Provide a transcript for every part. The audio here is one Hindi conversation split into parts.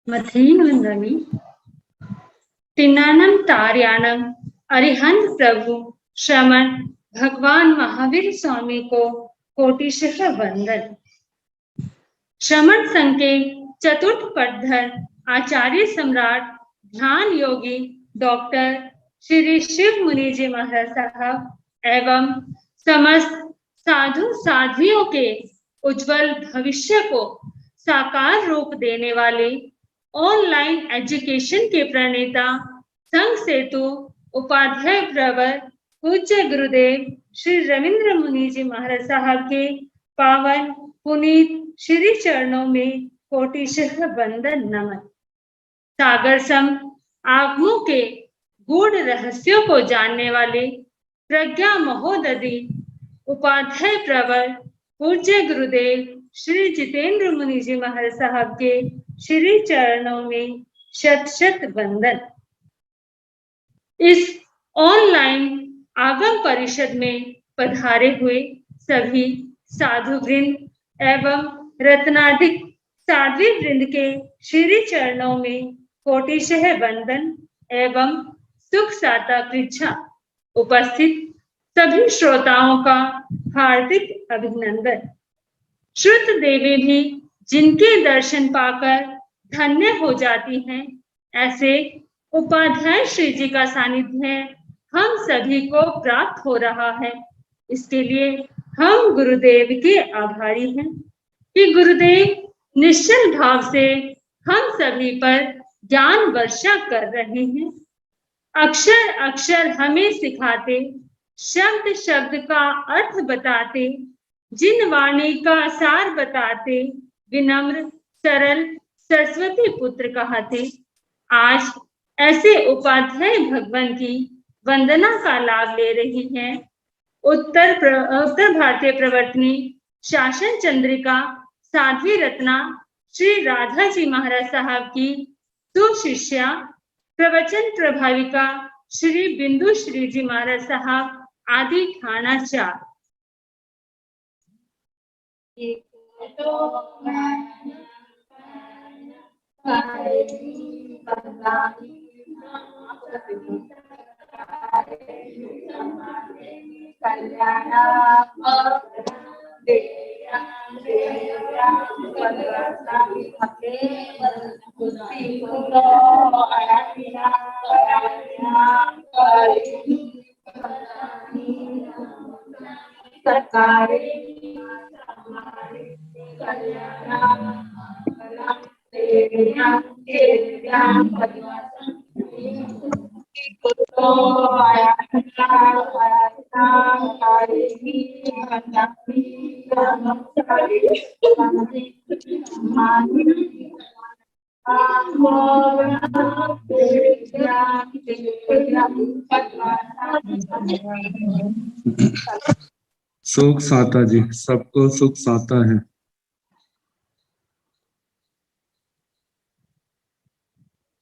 मथेन्वन्दामि तिन्नानं तार्याणं अरिहंत प्रभु श्रमण भगवान महावीर स्वामी को कोटिशः वंदन। श्रमण संघ के चतुर्थ पटधर आचार्य सम्राट ध्यान योगी डॉक्टर श्री शिव मुनि जी महाराज साहब एवं समस्त साधु साध्वियों के उज्जवल भविष्य को साकार रूप देने वाले ऑनलाइन एजुकेशन के प्रणेता संघ सेतु उपाध्याय प्रवर पूज्य गुरुदेव श्री रविंद्र मुनि जी महाराज साहब के पावन पुनीत श्री चरणों में कोटिशः वंदन नमन। सागर सम आगमों के गूढ़ रहस्यों को जानने वाले प्रज्ञा महोदधि उपाध्याय प्रवर पूज्य गुरुदेव श्री जितेंद्र मुनि जी महाराज साहब के श्री चरणों में शत शत वंदन। इस ऑनलाइन आगम परिषद में पधारे हुए सभी साधु वृंद एवं रत्नाधिक साध्वी वृंद के श्री चरणों में कोटिशः वंदन एवं सुख साता पृच्छा। उपस्थित सभी श्रोताओं का हार्दिक अभिनंदन। श्रुत देवी भी जिनके दर्शन पाकर धन्य हो जाती हैं, ऐसे उपाध्याय श्री जी का सानिध्य हम सभी को प्राप्त हो रहा है। इसके लिए हम गुरुदेव के आभारी हैं कि गुरुदेव निश्चल भाव से हम सभी पर ज्ञान वर्षा कर रहे हैं। अक्षर अक्षर हमें सिखाते, शब्द शब्द का अर्थ बताते, जिन वाणी का सार बताते, विनम्र सरल सरस्वती पुत्र कहते। आज ऐसे उपाध्याय भगवान की वंदना का लाभ ले रही हैं उत्तर भारतीय प्रवर्तनी शासन चंद्रिका साध्वी रत्ना श्री राधा जी महाराज साहब की सुशिष्या प्रवचन प्रभाविका श्री बिंदु श्री जी महाराज साहब आदि ठाणा चार। सुख साता जी, सबको सुख साता है।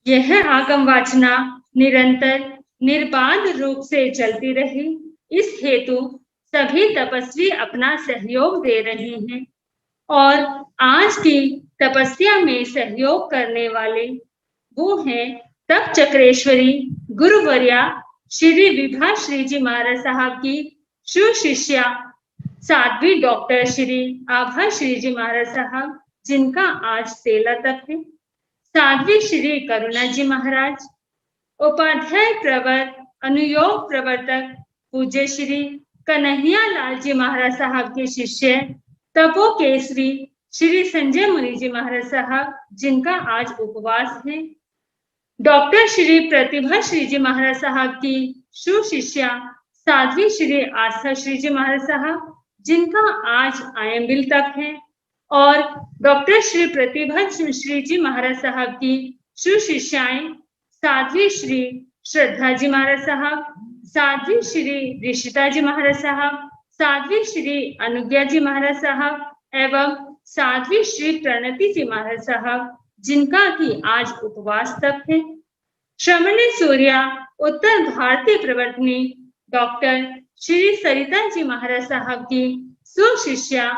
यह आगम वाचना निरंतर निर्बाध रूप से चलती रही, इस हेतु सभी तपस्वी अपना सहयोग दे रहे हैं और आज की तपस्या में सहयोग करने वाले वो हैं तप चक्रेश्वरी गुरुवर्या श्री विभा श्री जी महाराज साहब की सुशिष्या साध्वी डॉक्टर श्री आभा श्री जी महाराज साहब, जिनका आज 13 तक है। साध्वी श्री करुणा जी महाराज, उपाध्याय प्रवर अनुयोग प्रवर्तक पूज्य श्री कन्हैया लाल जी महाराज साहब के शिष्य तपो केसरी श्री संजय मुनि जी महाराज साहब, जिनका आज उपवास है। डॉक्टर श्री प्रतिभा श्री जी महाराज साहब की सुशिष्या साध्वी श्री आस्था श्री जी महाराज साहब, जिनका आज आयम्बिल तक है, और डॉक्टर श्री प्रतिभा श्री जी महाराज साहब की सुशिष्याएं साध्वी श्री श्रद्धा जी महाराज साहब, साध्वी श्री ऋषिता जी महाराज साहब, साध्वी श्री अनुज्ञा जी महाराज साहब एवं साध्वी श्री प्रणति जी महाराज साहब, जिनका की आज उपवास तक है। श्रमणी सूर्या उत्तर भारतीय प्रवर्तनी डॉक्टर श्री सरिता जी महाराज साहब की सुशिष्या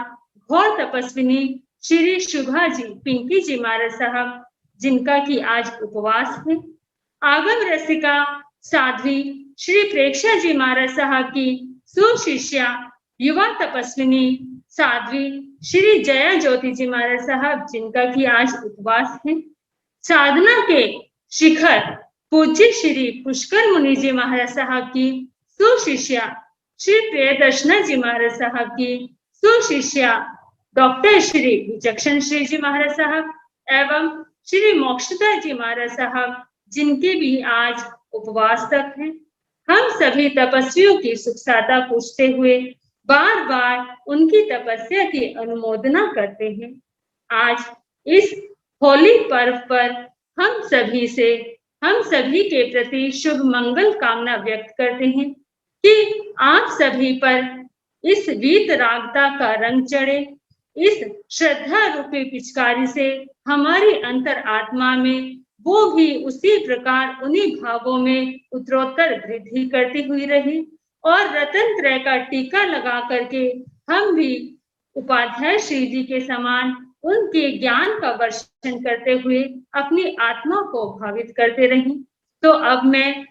घोर तपस्विनी श्री शुभा जी पिंकी जी महाराज साहब, जिनका कि आज उपवास है। आगम रसिका साध्वी श्री प्रेक्षा जी महाराज साहब की सुशिष्या युवा तपस्विनी साध्वी श्री जया ज्योति जी महाराज साहब, जिनका कि आज उपवास है। साधना के शिखर पूज्य श्री पुष्कर मुनि जी महाराज साहब की सुशिष्या श्री प्रियदर्शना जी महाराज साहब की सुशिष्या डॉक्टर श्री विचक्षण श्री जी महाराज साहब एवं श्री मोक्षदा जी महाराज साहब, जिनके भी आज उपवास तक है। हम सभी तपस्वियों की सुख साता पूछते हुए बार बार उनकी तपस्या की अनुमोदना करते हैं। आज इस होली पर्व पर हम सभी के प्रति शुभ मंगल कामना व्यक्त करते हैं कि आप सभी पर इस वीतरागता का रंग चढ़े। इस श्रद्धा रूपी पिचकारी से हमारी अंतर आत्मा में वो भी उसी प्रकार उन्हीं भावों में उत्तरोत्तर वृद्धि करती हुई रही और रतन त्रय का टीका लगा करके हम भी उपाध्याय श्री जी के समान उनके ज्ञान का वर्षण करते हुए अपनी आत्मा को भावित करते रहें। तो अब मैं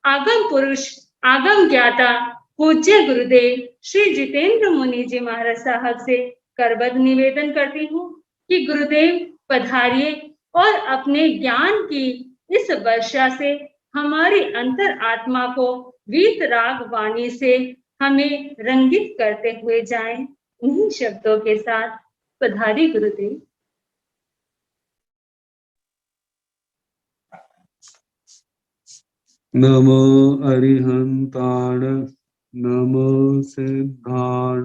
आगम पुरुष आगम ज्ञाता पूज्य गुरुदेव श्री जितेंद्र मुनि जी महाराज साहब से करबद्ध निवेदन करती हूँ कि गुरुदेव पधारिए और अपने ज्ञान की इस वर्षा से हमारी अंतर आत्मा को वीतराग वाणी से हमें रंगित करते हुए जाएं। इन्हीं शब्दों के साथ पधारी गुरुदेव। नमो अरिहंताण, नमो सिद्धाण,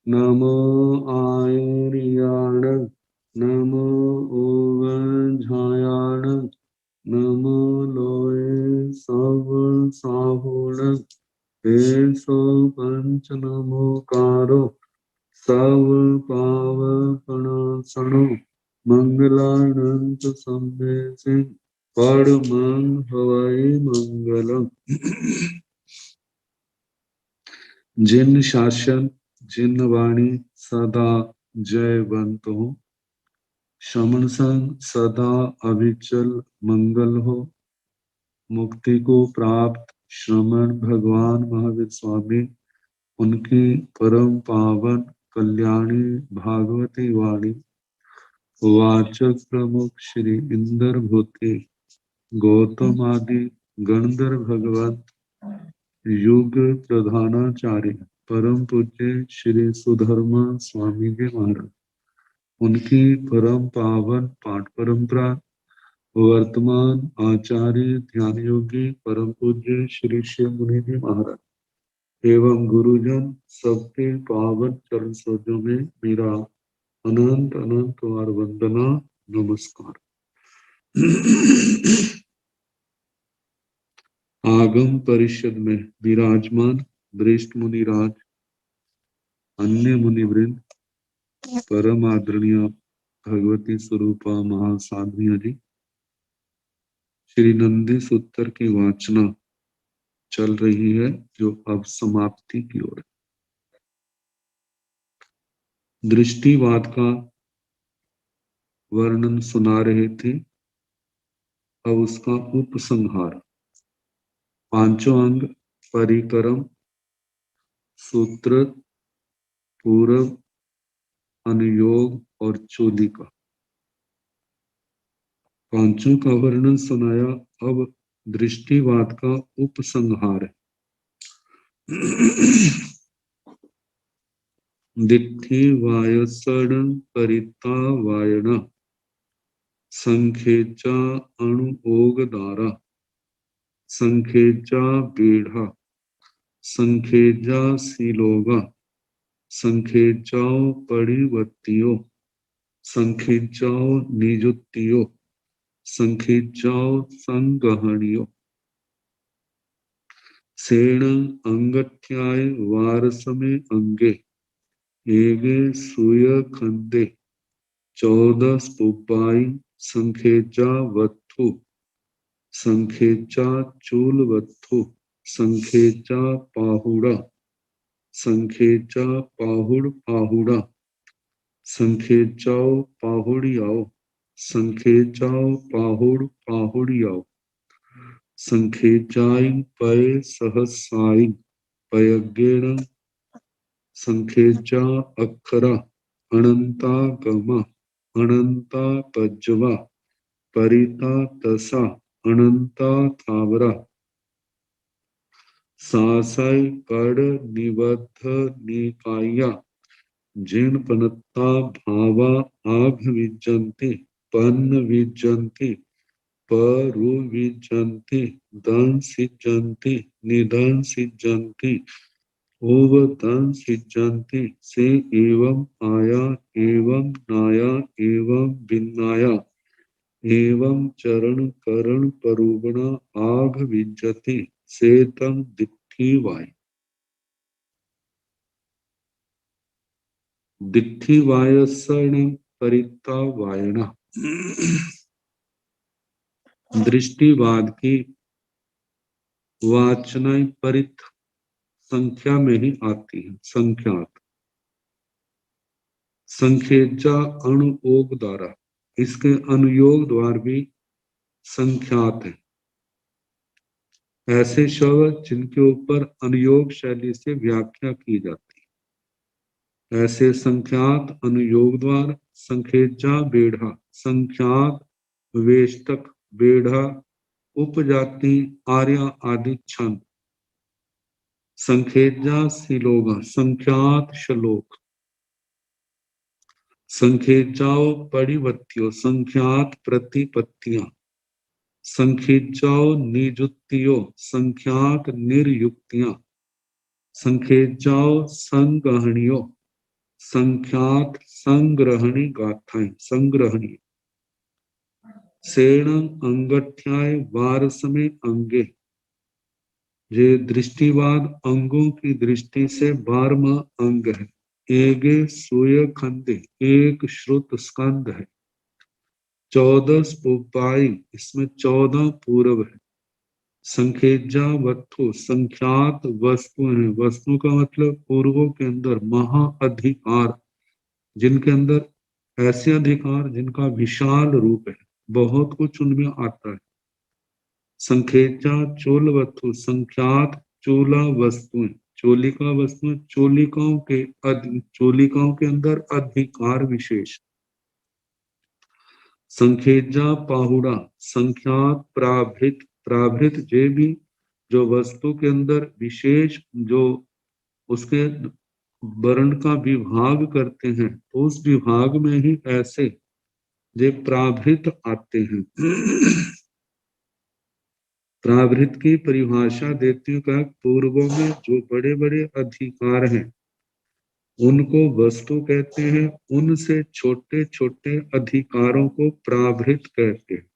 नमो आयुर्याण, नमो ओवझायाण, नमो लोये सब साहुण, सो पंच नमोकारो सब पावपणासनो मंगलानंत संदेशे परमं हवै मंगलम। जिन शासन जिन वाणी सदा जयवंत हो, शमन संग सदा अविचल मंगल हो। मुक्ति को प्राप्त श्रमण भगवान महावीर स्वामी, उनकी परम पावन कल्याणी भागवती वाणी वाचक प्रमुख श्री इंद्र भूति गौतम आदि गणधर भगवत युग प्रधानाचार्य परम पूज्य श्री सुधर्मा स्वामी जी महाराज, उनकी परम पावन पाठ परंपरा वर्तमान आचार्य ध्यान योगी परम पूज्य श्री शिव मुनि जी महाराज एवं गुरुजन सबके पावन चरण सरोजों में मेरा अनंत अनंत बार वंदना नमस्कार। आगम परिषद में विराजमान वरिष्ठ मुनिराज, अन्य मुनिवृंद, परम आदरणीय भगवती स्वरूपा महासाध्विया जी, श्री नंदी सूत्र की वाचना चल रही है जो अब समाप्ति की ओर है। दृष्टिवाद का वर्णन सुना रहे थे, अब उसका उपसंहार। पांचों अंग परिक्रम, सूत्र, पूर्व, अनुयोग और चोलिका, पांचों का वर्णन सुनाया। अब दृष्टिवाद का उपसंहार है। दिट्ठी वायसण परिता वायण, संखेचा अणुओगदारा, संखेचा बेढ़ा, संखेजा सिलोगा, संखेचाओ परिवत्तियो, संखेचाओ निजुत्तियो, संखेचाओ संगहणियो, सेण अंगठ्याय वारसमे अंगे, एगे सूय खंदे, 14 पुब्बाई, संखेचा वत्थु, संखेचा चूल वत्थु, संखेचा पाहुड़ा, संखेचा पाहुड़ पाहुड़ा, संखेचाओ पाहुड़ियाओ, संखेचाओ पाहुड़ पाहुड़ियाओ, संखेचाई पय सहसाई पयगेण, संखेचा अक्षरा अनंता गमा अनंता पज्जवा परिता तसा अनंता थावरा, सासाई कड़ निबद्ध निकाया जिन पनत्ता भावा आघ विजंती पन्न विजंती परु विजंती दं सिजंती निधन सिजंती ओवदं सिजंती से एवं आया एवं नाया एवं विन्नाया एवं चरण करण परुगणा आघ विजति से तम दिट्ठी वाय। दिट्ठी वायसण परिता वायना। दृष्टिवाद की वाचनाएं परित संख्या में ही आती है। संख्यात संखेजा अनुयोग द्वारा, इसके अनुयोग द्वार भी संख्यात है। ऐसे शब्द जिनके ऊपर अनुयोग शैली से व्याख्या की जाती है, ऐसे संख्यात अनुयोग द्वार। संखेजा बेढ़ा, संख्यात वेष्टक बेढ़ा उपजाति आर्य आदि छंद। संखेजा सिलोगा, संख्यात श्लोक। संखेजाओ परिवत्तियों, संख्यात प्रतिपत्तियां। संखेजाओ निजुक्तियों, संख्यात निर्युक्तियां। संखेजाओ संग्रहणियों, संख्यात संग्रहणी गाथाएं, संग्रहणी। सेण अंगठ्याय वारस में अंगे, ये दृष्टिवाद अंगों की दृष्टि से 12वां अंग है। एगे सूय खंडे, एक श्रुत स्कंद है। 14 पुपाई, इसमें 14 पूर्व है। संखेजा वस्तु, संख्यात वस्तु है। वस्तु का मतलब पूर्वों के अंदर महा अधिकार, जिनके अंदर ऐसे अधिकार जिनका विशाल रूप है, बहुत कुछ उनमें आता है। संखेचा चोल वस्तु, संख्यात चोला वस्तुएं, चोलिका वस्तु, चोलिकाओं के अंदर अधिकार विशेष। संखेजा पाहुड़ा, संख्यात प्राभृत, प्राभृत जे भी जो वस्तु के अंदर विशेष जो उसके वर्ण का विभाग करते हैं, तो उस विभाग में ही ऐसे जे प्राभृत आते हैं। प्राभृत की परिभाषा देती हूँ, कहा पूर्वों में जो बड़े बड़े अधिकार हैं उनको वस्तु कहते हैं, उनसे छोटे छोटे अधिकारों को प्राभृत कहते हैं।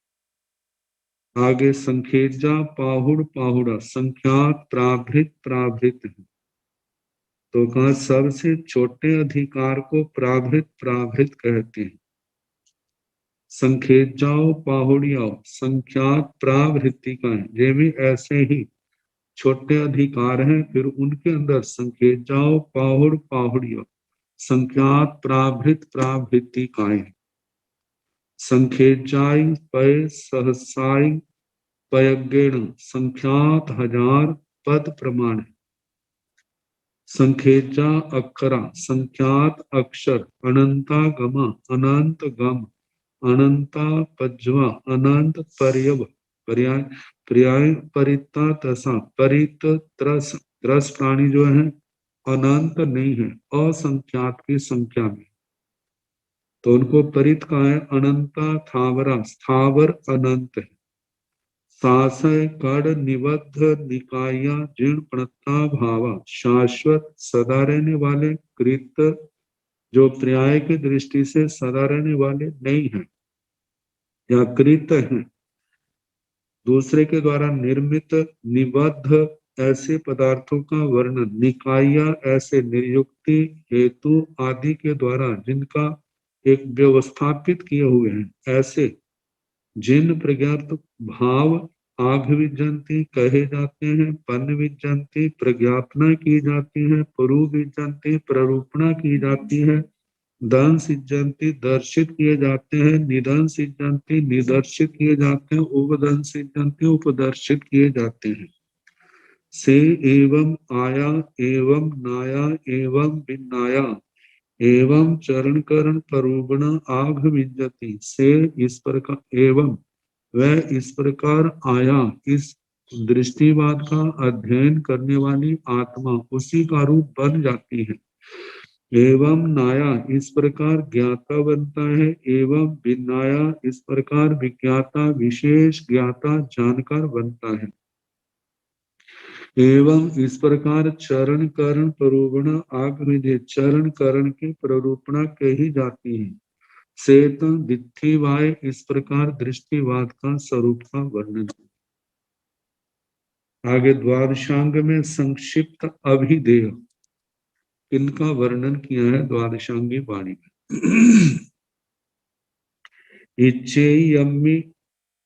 आगे संखेजा पाहुड़ पाहुड़ा, संख्यात प्राभृत प्राभृत है, तो कहा सबसे छोटे अधिकार को प्राभृत प्राभृत कहते हैं। संखेजाओ पाहुड़ियाओ, संख्यात प्राभृतिकाएं, ये भी ऐसे ही छोटे अधिकार हैं, फिर उनके अंदर संखेजाओ पाहुड़ पाहुड़ियाओ, संख्यात प्राभृत प्राभृतिकाएं। संखेजाई पय सहसाई पयगेण, संख्यात 1000 पद प्रमाण है। संखेजा अक्षरा, संख्यात अक्षर। अनंता गमा, अनंत गम। अनंता पज्वा, अनंत पर्यव, पर्याय पर्याय। परिता तसा, परित त्रस, त्रस प्राणी जो है अनंत नहीं है, असंख्यात की संख्या में, तो उनको परित कहा है। अनंता थावरा, स्थावर अनंत है। सासय कड़ निबद्ध निकाया जीर्ण प्रणता भावा, शाश्वत सदा रहने वाले। कृत जो पर्याय की दृष्टि से सदा रहने वाले नहीं है या कृत है, दूसरे के द्वारा निर्मित। निबद्ध ऐसे पदार्थों का वर्णन। निकाया ऐसे निर्युक्ति हेतु आदि के द्वारा जिनका एक व्यवस्थापित किए हुए हैं, ऐसे जिन प्रज्ञात भाव आघ विजंती कहे जाते हैं, पन्न विजंती प्रज्ञापना की जाती है, पुरु विजंती प्ररूपणा की जाती है, धन सिद्धंति दर्शित किए जाते हैं, निधन सिद्धंति निदर्शित किए जाते हैं, उपधन सिद्धंति उपदर्शित किए जाते हैं। से एवं आया एवं नाया एवं विनाया एवं चरण करण परूगण आघ विजती। से इस प्रकार एवं वह इस प्रकार आया, इस दृष्टिवाद का अध्ययन करने वाली आत्मा उसी का रूप बन जाती है। एवं नाया इस प्रकार ज्ञाता बनता है, एवं विनाया इस प्रकार विज्ञाता विशेष ज्ञाता जानकर बनता है। एवं इस प्रकार चरण करण प्ररूपण आग विधि चरण करण की प्ररूपणा कही जाती है। सेतन दिथिवाय इस प्रकार दृष्टिवाद का स्वरूप का वर्णन। आगे द्वादशांग में संक्षिप्त अभिधेय इनका वर्णन किया है द्वादशांगी वाणी में। इच्छेयम्मि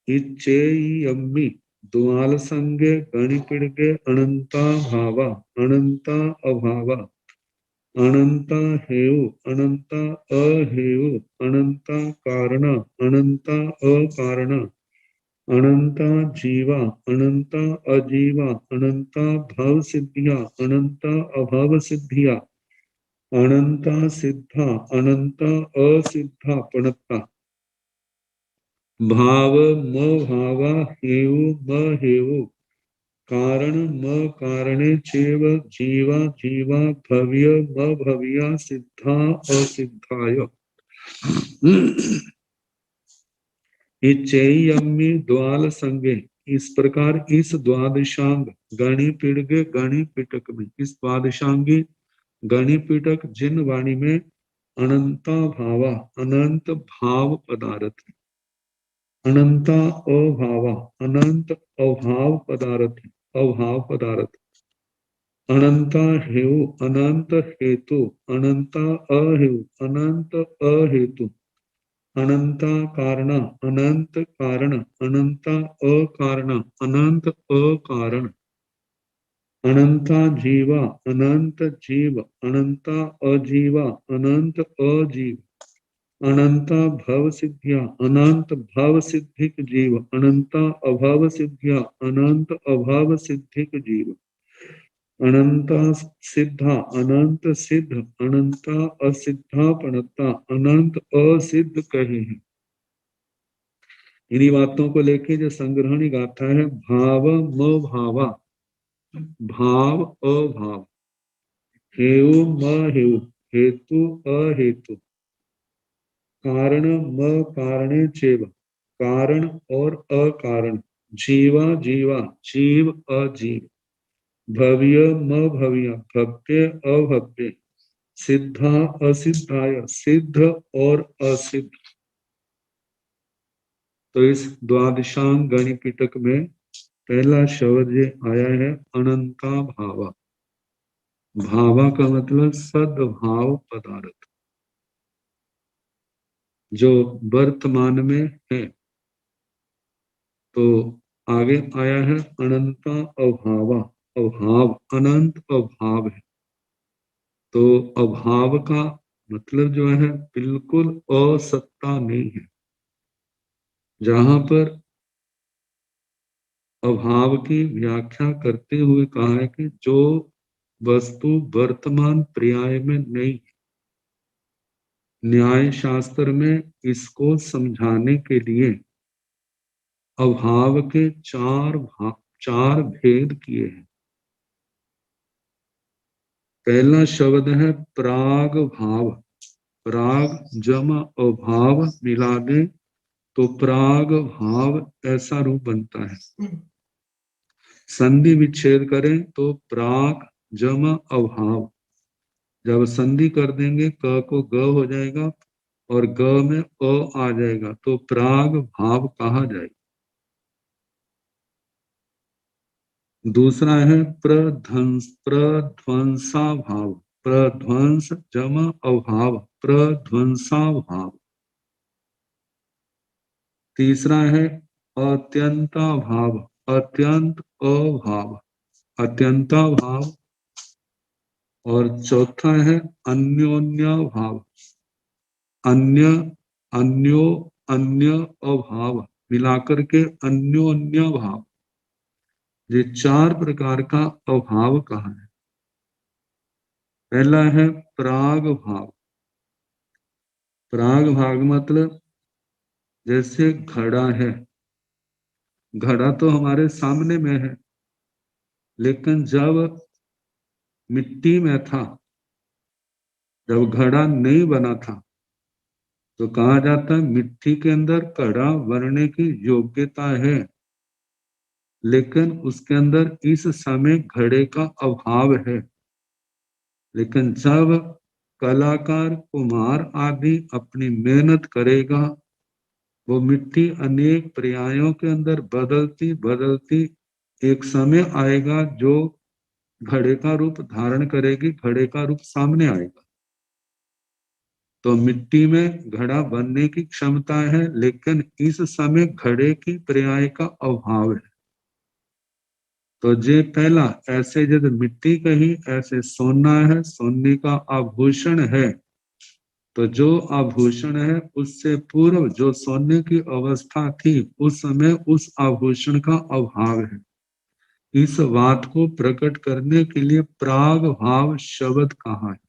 इच्छेयम्मि द्वाल संगे गणिपिड़गे अनंता भावा अनंता अभावा अनंता हेउ अनंता अहेउ अनंता कारण अनंता अकारण अनंता जीवा अनंता अजीवा अनंता भव सिद्धिया अनंता अभव सिद्धिया अनंता सिद्धा अनंता असिद्धा पणता भाव म भावा हेउ म हेउ कारण म कारणे चेव जीवा जीवा भव्य म भव्या सिद्धा असिद्धाय। इच्छेयम्मि द्वाल संगे इस प्रकार इस द्वादशांग गणि पिड़गे गणि पिटक में इस द्वादशांगी गणि पिटक जिन वाणी में अनंता भावा अनंत भाव पदार्थ अनंता अभावा अनंत अभाव पदार्थ अभाव पदार्थ अनंता हेउ अनंत हेतु अनंता अहेउ अनंत अहेतु अनंता कारण अनंत कारण अनंता अकारण अनंत अकारण अनंता जीवा अनंत जीव अनंता अजीवा अनंत अजीव अनंता भव सिद्धिया अनंत भव सिद्धिक जीव अनंता अभव सिद्धिया अनंत अभव सिद्धिक जीव अनंता सिद्धा अनंत सिद्ध अनंता असिद्धा पणता अनंत असिद्ध कहे हैं। इन्हीं बातों को लेके जो संग्रहणी गाथा है भाव म भावा भाव अभाव हेउ म हेउ हेतु अहेतु कारण म कारणे चेव कारण और अकारण जीवा जीवा जीव अजीव भव्य म भव्य भव्य अभव्य सिद्धा असिद्धाय सिद्ध और असिद्ध। तो इस द्वादशांग गणिपिटक में पहला शब्द ये आया है अनंता भावा। भावा का मतलब सद्भाव पदार्थ जो वर्तमान में है। तो आगे आया है अनंता अभावा अभाव अनंत अभाव है। तो अभाव का मतलब जो है बिल्कुल असत्ता नहीं है। जहां पर अभाव की व्याख्या करते हुए कहा है कि जो वस्तु वर्तमान पर्याय में नहीं, न्याय शास्त्र में इसको समझाने के लिए अभाव के चार भेद किए हैं। पहला शब्द है प्राग भाव। प्राग जमा अभाव मिला दे तो प्राग भाव ऐसा रूप बनता है। संधि विच्छेद करें तो प्राग जमा अभाव, जब संधि कर देंगे क को ग हो जाएगा और ग में अ आ जाएगा तो प्राग भाव कहा जाएगा। दूसरा है प्रध्वंसा भाव। प्रध्वंस जमा अभाव प्रध्वंसा भाव। तीसरा है अत्यंता भाव अत्यंत अभाव अत्यंता भाव। और चौथा है अन्योन्या भाव अन्य, अन्यो, अन्य अभाव मिलाकर के अन्योन्य भाव, ये चार प्रकार का अभाव कहा है। पहला है प्राग भाव। प्राग भाव मतलब जैसे घड़ा है, घड़ा तो हमारे सामने में है, लेकिन जब मिट्टी में था, जब घड़ा नहीं बना था, तो कहा जाता है मिट्टी के अंदर घड़ा बनने की योग्यता है, लेकिन उसके अंदर इस समय घड़े का अभाव है। लेकिन जब कलाकार, कुम्हार आदि अपनी मेहनत करेगा, वो मिट्टी अनेक पर्यायों के अंदर बदलती बदलती एक समय आएगा जो घड़े का रूप धारण करेगी, घड़े का रूप सामने आएगा। तो मिट्टी में घड़ा बनने की क्षमता है, लेकिन इस समय घड़े की पर्याय का अभाव है। तो जे पहला ऐसे जब मिट्टी कही, ऐसे सोना है, सोने का आभूषण है। तो जो आभूषण है उससे पूर्व जो सोने की अवस्था थी, उस समय उस आभूषण का अभाव है। इस बात को प्रकट करने के लिए प्राग भाव शब्द कहा है।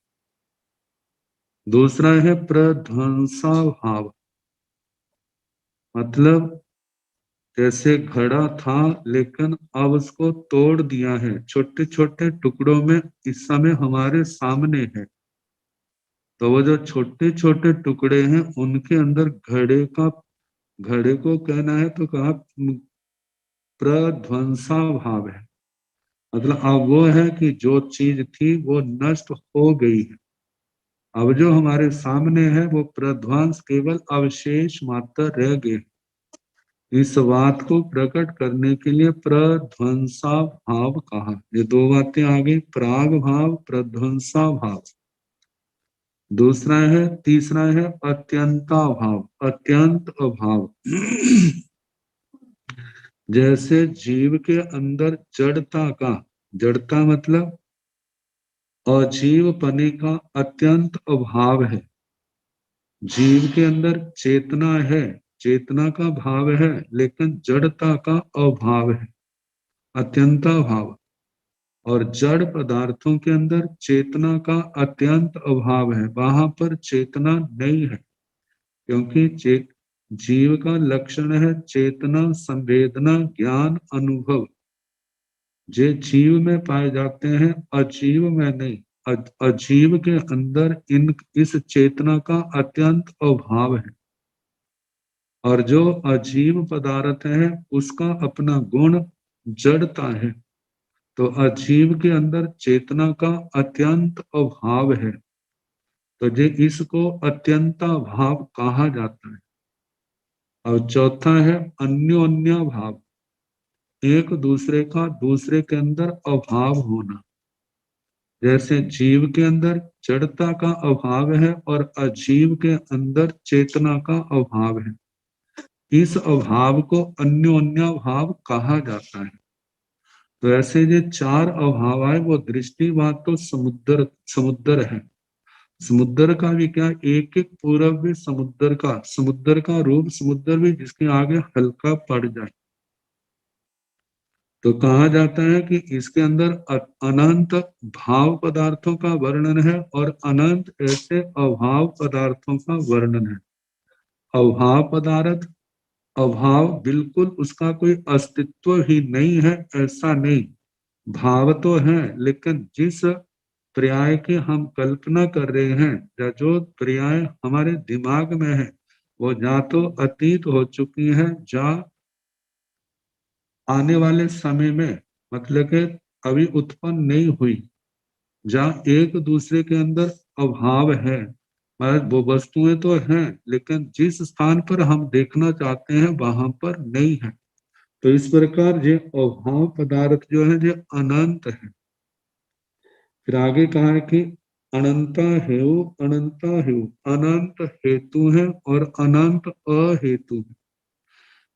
दूसरा है प्रध्वंसा भाव, मतलब जैसे घड़ा था लेकिन अब उसको तोड़ दिया है, छोटे छोटे टुकड़ों में इस समय हमारे सामने है। तो वो जो छोटे छोटे टुकड़े हैं उनके अंदर घड़े को कहना है तो कहा प्रध्वंसा भाव है। मतलब अब वो है कि जो चीज थी वो नष्ट हो गई है, अब जो हमारे सामने है वो प्रध्वंस, केवल अवशेष मात्र रह गए। इस बात को प्रकट करने के लिए प्रध्वंसा भाव कहा। ये दो बातें आ गई, प्राग भाव, प्रध्वंसा भाव। दूसरा है, तीसरा है अत्यंता भाव, अत्यंत अभाव। जैसे जीव के अंदर जड़ता मतलब अजीव पने का अत्यंत अभाव है। जीव के अंदर चेतना है, चेतना का भाव है, लेकिन जड़ता का अभाव है, अत्यंता भाव। और जड़ पदार्थों के अंदर चेतना का अत्यंत अभाव है, वहां पर चेतना नहीं है, क्योंकि जीव का लक्षण है चेतना, संवेदना, ज्ञान, अनुभव। जे जीव में पाए जाते हैं, अजीव में नहीं। अजीव के अंदर इस चेतना का अत्यंत अभाव है। और जो अजीव पदार्थ है उसका अपना गुण जड़ता है। तो अजीव के अंदर चेतना का अत्यंत अभाव है, तो ये इसको अत्यंता भाव कहा जाता है। और चौथा है अन्योन्य भाव, एक दूसरे का दूसरे के अंदर अभाव होना। जैसे जीव के अंदर जड़ता का अभाव है और अजीव के अंदर चेतना का अभाव है, इस अभाव को अन्योन्य भाव कहा जाता है। तो ऐसे जो चार अभाव है वो दृष्टिवाद तो समुद्र है। समुद्र का भी क्या, एक एक पूरब भी समुद्र का रूप समुद्र भी, जिसके आगे हल्का पड़ जाए। तो कहा जाता है कि इसके अंदर अनंत भाव पदार्थों का वर्णन है और अनंत ऐसे अभाव पदार्थों का वर्णन है। अभाव पदार्थ, अभाव बिल्कुल उसका कोई अस्तित्व ही नहीं है, ऐसा नहीं। भाव तो है, लेकिन जिस पर्याय की हम कल्पना कर रहे हैं या जो पर्याय हमारे दिमाग में है, वो या तो अतीत हो चुकी है या आने वाले समय में, मतलब कि अभी उत्पन्न नहीं हुई, जहाँ एक दूसरे के अंदर अभाव है। मतलब वो वस्तुएं तो हैं, लेकिन जिस स्थान पर हम देखना चाहते हैं वहां पर नहीं है। तो इस प्रकार ये अभाव पदार्थ जो है ये अनंत है। फिर आगे कहा है कि अनंता हेउ, अनंता हेउ, अनंत हेतु है और अनंत अहेतु है।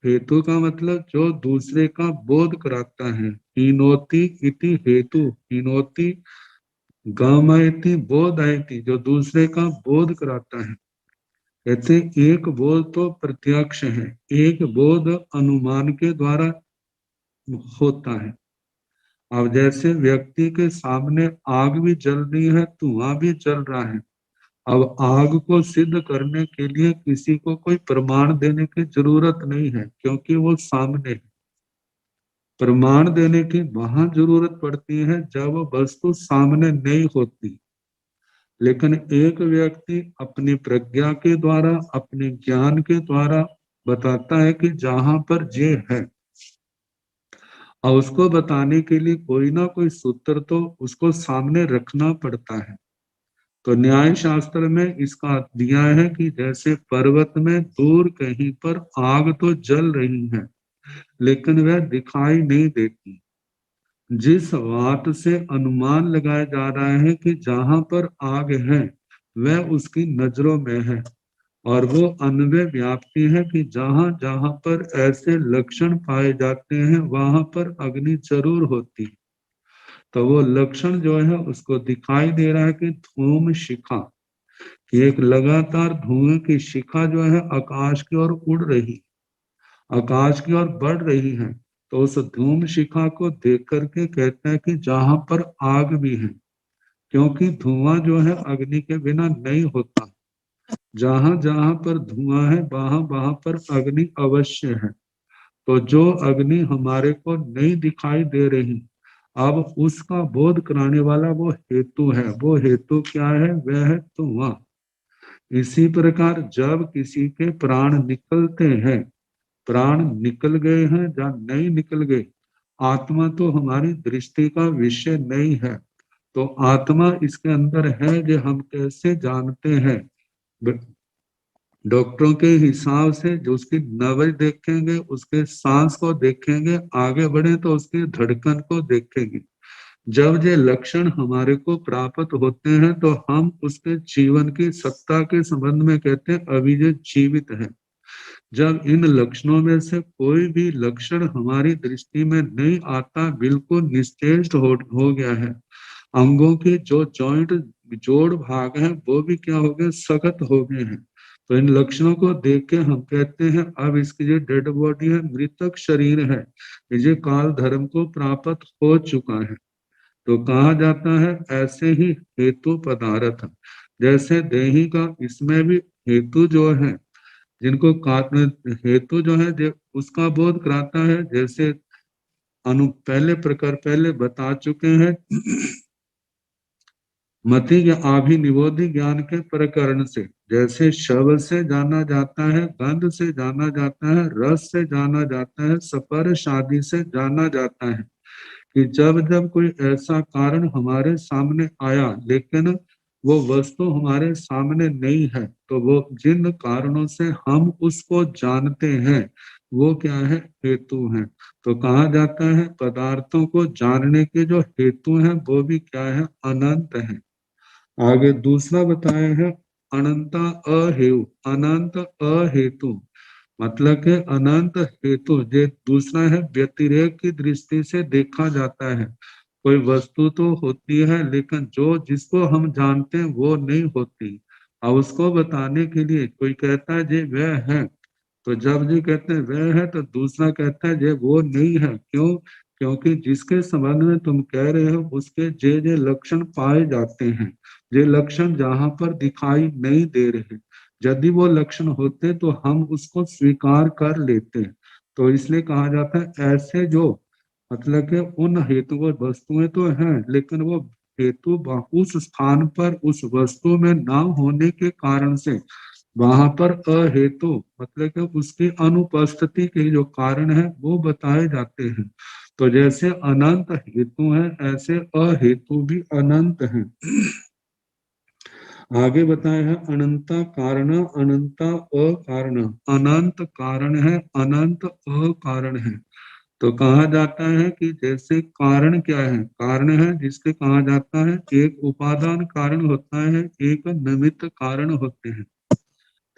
हेतु का मतलब जो दूसरे का बोध कराता है। हीनोति इति हेतु, हीनोति गमयति बोधयति, जो दूसरे का बोध कराता है। कहते एक बोध तो प्रत्यक्ष है, एक बोध अनुमान के द्वारा होता है। अब जैसे व्यक्ति के सामने आग भी जल रही है, धुआं भी जल रहा है। अब आग को सिद्ध करने के लिए किसी को कोई प्रमाण देने की जरूरत नहीं है, क्योंकि वो सामने है। प्रमाण देने की वहां जरूरत पड़ती है जब वस्तु सामने नहीं होती। लेकिन एक व्यक्ति अपनी प्रज्ञा के द्वारा, अपने ज्ञान के द्वारा बताता है कि जहां पर ये है, और उसको बताने के लिए कोई ना कोई सूत्र तो उसको सामने रखना पड़ता है। तो न्याय शास्त्र में इसका दिया है कि जैसे पर्वत में दूर कहीं पर आग तो जल रही है, लेकिन वह दिखाई नहीं देती। जिस बात से अनुमान लगाया जा रहा है कि जहां पर आग है वह उसकी नजरों में है, और वो अन्वय व्याप्ति है कि जहां जहां पर ऐसे लक्षण पाए जाते हैं वहां पर अग्नि जरूर होती है। तो वो लक्षण जो है उसको दिखाई दे रहा है कि धूम शिखा, कि एक लगातार धुएं की शिखा जो है आकाश की ओर उड़ रही, आकाश की ओर बढ़ रही है। तो उस धूम शिखा को देख करके कहते हैं कि जहां पर आग भी है, क्योंकि धुआं जो है अग्नि के बिना नहीं होता। जहां जहां पर धुआं है वहां वहां पर अग्नि अवश्य है। तो जो अग्नि हमारे को नहीं दिखाई दे रही, अब उसका बोध कराने वाला वो हेतु है। वो हेतु क्या है? वह है धुआं। इसी प्रकार जब किसी के प्राण निकलते हैं, प्राण निकल गए हैं या नहीं निकल गए, आत्मा तो हमारी दृष्टि का विषय नहीं है। तो आत्मा इसके अंदर है, जो हम कैसे जानते हैं? डॉक्टरों के हिसाब से जो उसकी नब्ज देखेंगे, उसके सांस को देखेंगे, आगे बढ़े तो उसकी धड़कन को देखेंगे। जब ये लक्षण हमारे को प्राप्त होते हैं तो हम उसके जीवन की सत्ता के संबंध में कहते हैं अभी ये जीवित है। जब इन लक्षणों में से कोई भी लक्षण हमारी दृष्टि में नहीं आता, बिल्कुल निश्चेष्ट हो गया है, अंगों के जो जॉइंट जोड़ भाग हैं वो भी क्या हो गए? सख्त हो गए हैं। तो इन लक्षणों को देख के हम कहते हैं अब इसकी जो डेड बॉडी है, मृतक शरीर है, ये काल धर्म को प्राप्त हो चुका है। तो कहा जाता है ऐसे ही हेतु पदार्थ, जैसे देही का, इसमें भी हेतु जो है, जिनको हेतु जो है उसका बोध कराता है। जैसे पहले प्रकार पहले बता चुके हैं मति या आभिनिवोधि ज्ञान के प्रकरण से। जैसे शब्द से जाना जाता है, गंध से जाना जाता है, रस से जाना जाता है, स्पर्श आदि से जाना जाता है, कि जब जब कोई ऐसा कारण हमारे सामने आया लेकिन वो वस्तु हमारे सामने नहीं है, तो वो जिन कारणों से हम उसको जानते हैं वो क्या है? हेतु हैं। तो कहा जाता है पदार्थों को जानने के जो हेतु हैं वो भी क्या है? अनंत है। आगे दूसरा बताया है अनंता अहेतु, अनंत अहेतु, मतलब के अनंत हेतु। ये दूसरा है व्यतिरेक की दृष्टि से देखा जाता है। कोई वस्तु तो होती है लेकिन जो जिसको हम जानते हैं वो नहीं होती, और उसको बताने के लिए कोई कहता है जे वह है, तो जब जी कहते हैं वह है तो दूसरा कहता है जे वो नहीं है। क्यों? क्योंकि जिसके संबंध में तुम कह रहे हो उसके जे लक्षण पाए जाते हैं, ये लक्षण जहां पर दिखाई नहीं दे रहे, यदि वो लक्षण होते तो हम उसको स्वीकार कर लेते। तो इसलिए कहा जाता है ऐसे जो, मतलब कि उन हेतु वो वस्तुएं तो हैं लेकिन वो हेतु उस स्थान पर उस वस्तु में ना होने के कारण से वहां पर अहेतु, मतलब कि उसकी अनुपस्थिति के जो कारण है वो बताए जाते हैं। तो जैसे अनंत हेतु है ऐसे अहेतु भी अनंत हैं। आगे बताया है अनंता कारण, अनंता अकारण। अनंत कारण है, अनंत अकारण है। तो कहा जाता है कि जैसे कारण क्या है? कारण है जिसके कहा जाता है एक उपादान कारण होता है, एक निमित्त कारण होते हैं।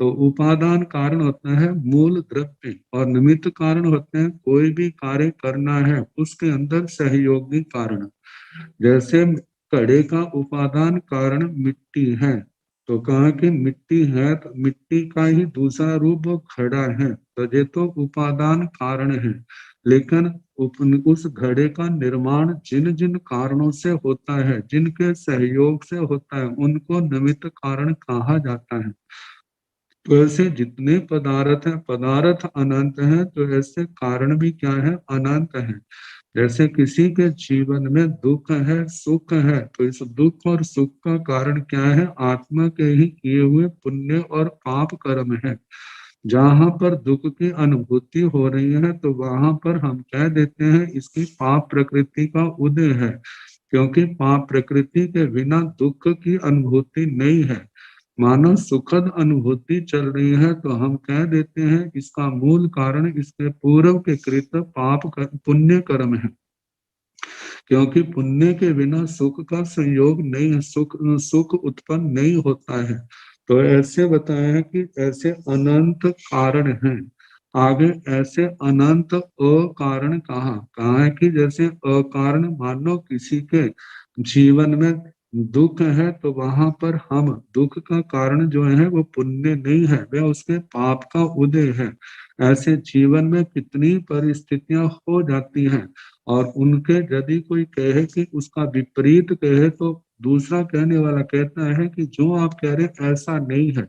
तो उपादान कारण होता है मूल द्रव्य, और निमित्त कारण होते हैं कोई भी कार्य करना है उसके अंदर सहयोगी कारण। जैसे घड़े का उपादान कारण मिट्टी है, तो कहा कि मिट्टी है तो मिट्टी का ही दूसरा रूप वो घड़ा है, तो ये तो उपादान कारण है। लेकिन उस घड़े का निर्माण जिन जिन कारणों से होता है, जिनके सहयोग से होता है, उनको निमित्त कारण कहा जाता है। तो ऐसे जितने पदार्थ हैं, पदार्थ अनंत हैं, तो ऐसे कारण भी क्या है, अनंत है। जैसे किसी के जीवन में दुख है, सुख है, तो इस दुख और सुख का कारण क्या है, आत्मा के ही किए हुए पुण्य और पाप कर्म है। जहां पर दुख की अनुभूति हो रही है, तो वहां पर हम कह देते हैं इसकी पाप प्रकृति का उदय है, क्योंकि पाप प्रकृति के बिना दुख की अनुभूति नहीं है। मानो सुखद अनुभूति चल रही है, तो हम कह देते हैं इसका मूल कारण इसके पूर्व के कृत पुण्य कर्म है, क्योंकि पुण्य के बिना सुख का संयोग नहीं है, सुख उत्पन्न नहीं होता है। तो ऐसे बताया है कि ऐसे अनंत कारण हैं। आगे ऐसे अनंत अकारण कहा है कि जैसे अकारण मानो किसी के जीवन में दुख है, तो वहां पर हम दुख का कारण जो है वो पुण्य नहीं है, वह उसके पाप का उदय है। ऐसे जीवन में कितनी परिस्थितियां हो जाती हैं, और उनके यदि कोई कहे कि उसका विपरीत कहे, तो दूसरा कहने वाला कहता है कि जो आप कह रहे हैं ऐसा नहीं है,